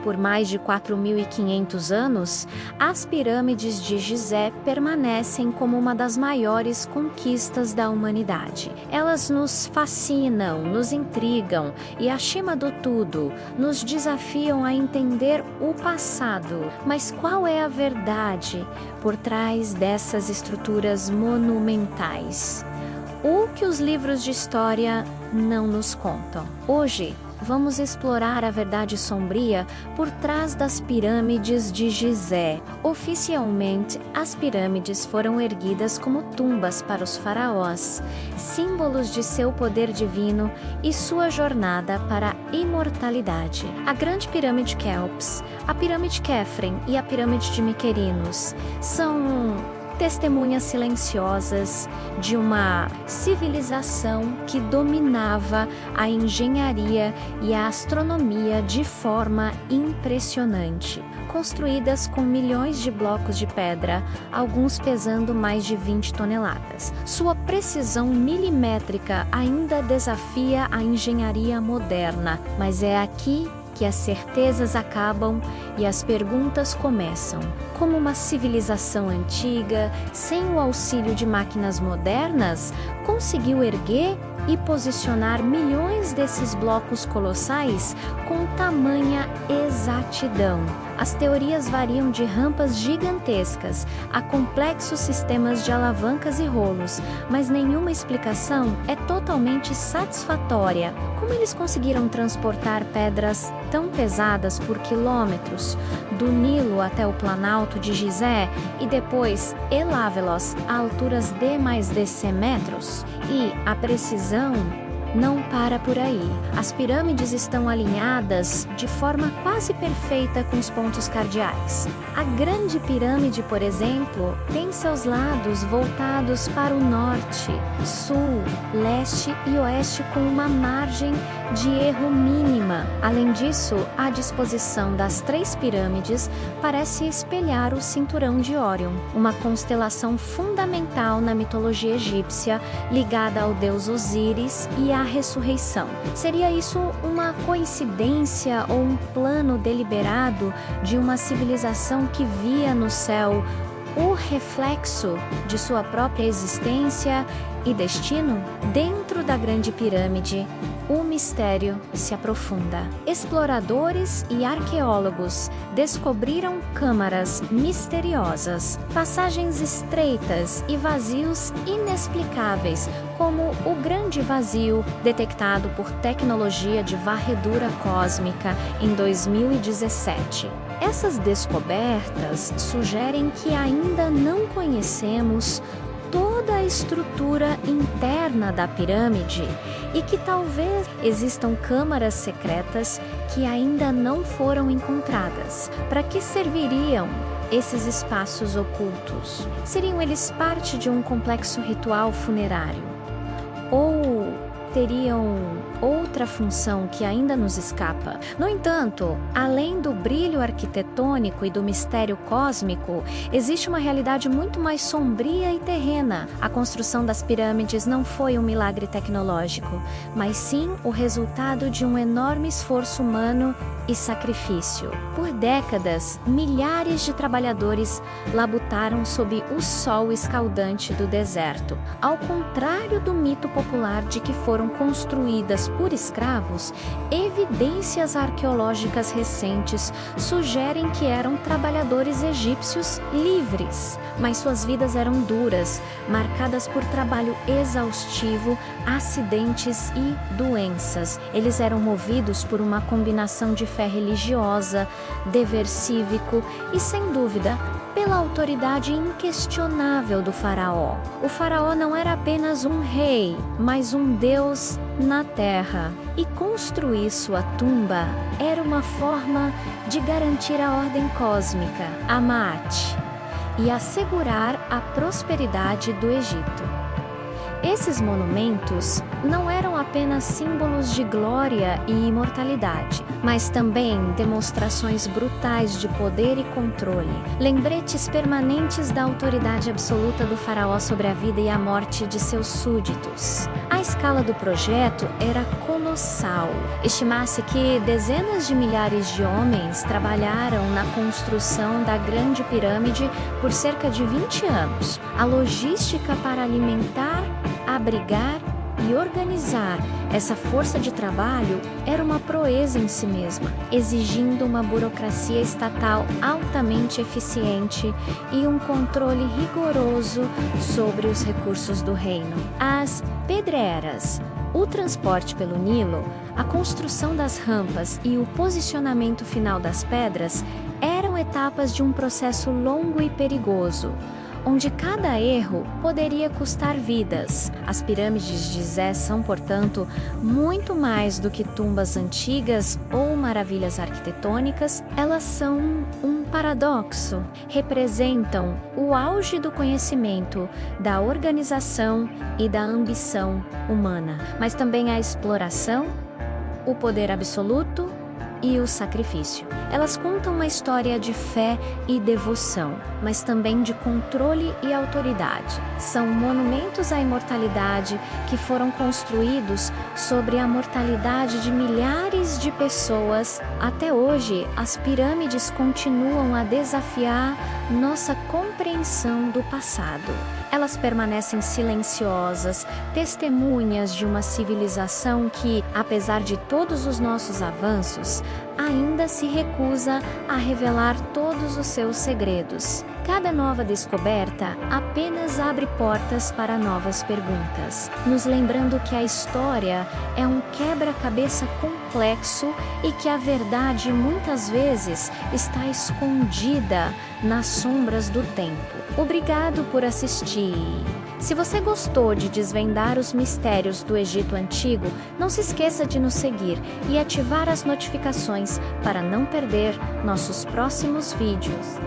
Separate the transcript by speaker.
Speaker 1: por mais de 4.500 anos, as pirâmides de Gizé permanecem como uma das maiores conquistas da humanidade. Elas nos fascinam, nos intrigam e, acima do tudo, nos desafiam a entender o passado. Mas qual é a verdade por trás dessas estruturas monumentais? O que os livros de história não nos contam. Hoje, vamos explorar a verdade sombria por trás das pirâmides de Gizé. Oficialmente, as pirâmides foram erguidas como tumbas para os faraós, símbolos de seu poder divino e sua jornada para a imortalidade. A Grande Pirâmide Quéops, a Pirâmide Quefren e a Pirâmide de Miquerinos são testemunhas silenciosas de uma civilização que dominava a engenharia e a astronomia de forma impressionante. Construídas com milhões de blocos de pedra, alguns pesando mais de 20 toneladas. Sua precisão milimétrica ainda desafia a engenharia moderna, mas é aqui que as certezas acabam e as perguntas começam. Como uma civilização antiga, sem o auxílio de máquinas modernas, conseguiu erguer e posicionar milhões desses blocos colossais com tamanha exatidão? As teorias variam de rampas gigantescas a complexos sistemas de alavancas e rolos, mas nenhuma explicação é totalmente satisfatória. Como eles conseguiram transportar pedras tão pesadas por quilômetros, do Nilo até o Planalto de Gizé e depois elevá-los a alturas de mais de 100 metros? E a precisão não para por aí. As pirâmides estão alinhadas de forma quase perfeita com os pontos cardeais. A Grande Pirâmide, por exemplo, tem seus lados voltados para o norte, sul, leste e oeste com uma margem de erro mínima. Além disso, a disposição das 3 pirâmides parece espelhar o cinturão de Órion, uma constelação fundamental na mitologia egípcia ligada ao deus Osíris e à ressurreição. Seria isso uma coincidência ou um plano deliberado de uma civilização que via no céu o reflexo de sua própria existência e destino? Dentro da Grande Pirâmide, o mistério se aprofunda. Exploradores e arqueólogos descobriram câmaras misteriosas, passagens estreitas e vazios inexplicáveis, como o Grande Vazio, detectado por tecnologia de varredura cósmica em 2017. Essas descobertas sugerem que ainda não conhecemos toda a estrutura interna da pirâmide e que talvez existam câmaras secretas que ainda não foram encontradas. Para que serviriam esses espaços ocultos? Seriam eles parte de um complexo ritual funerário? Ou teriam outra função que ainda nos escapa? No entanto, além do brilho arquitetônico e do mistério cósmico, existe uma realidade muito mais sombria e terrena. A construção das pirâmides não foi um milagre tecnológico, mas sim o resultado de um enorme esforço humano e sacrifício. Por décadas, milhares de trabalhadores labutaram sob o sol escaldante do deserto. Ao contrário do mito popular de que foram construídas por escravos, evidências arqueológicas recentes sugerem que eram trabalhadores egípcios livres, mas suas vidas eram duras, marcadas por trabalho exaustivo, acidentes e doenças. Eles eram movidos por uma combinação de fé religiosa, dever cívico e, sem dúvida, pela autoridade inquestionável do faraó. O faraó não era apenas um rei, mas um deus na terra. E construir sua tumba era uma forma de garantir a ordem cósmica, a Maat, e assegurar a prosperidade do Egito. Esses monumentos não eram apenas símbolos de glória e imortalidade, mas também demonstrações brutais de poder e controle, lembretes permanentes da autoridade absoluta do faraó sobre a vida e a morte de seus súditos. A escala escala do projeto era colossal. Estima-se que dezenas de milhares de homens trabalharam na construção da Grande Pirâmide por cerca de 20 anos. A logística para alimentar, abrigar e organizar essa força de trabalho era uma proeza em si mesma, exigindo uma burocracia estatal altamente eficiente e um controle rigoroso sobre os recursos do reino. As pedreiras, o transporte pelo Nilo, a construção das rampas e o posicionamento final das pedras eram etapas de um processo longo e perigoso, onde cada erro poderia custar vidas. As pirâmides de Gizé são, portanto, muito mais do que tumbas antigas ou maravilhas arquitetônicas. Elas são um paradoxo. Representam o auge do conhecimento, da organização e da ambição humana, mas também a exploração, o poder absoluto e o sacrifício. Elas contam uma história de fé e devoção, mas também de controle e autoridade. São monumentos à imortalidade que foram construídos sobre a mortalidade de milhares de pessoas. Até hoje, as pirâmides continuam a desafiar nossa compreensão do passado. Elas permanecem silenciosas, testemunhas de uma civilização que, apesar de todos os nossos avanços, ainda se recusa a revelar todos os seus segredos. Cada nova descoberta apenas abre portas para novas perguntas, nos lembrando que a história é um quebra-cabeça complexo e que a verdade muitas vezes está escondida nas sombras do tempo. Obrigado por assistir. Se você gostou de desvendar os mistérios do Egito Antigo, não se esqueça de nos seguir e ativar as notificações para não perder nossos próximos vídeos.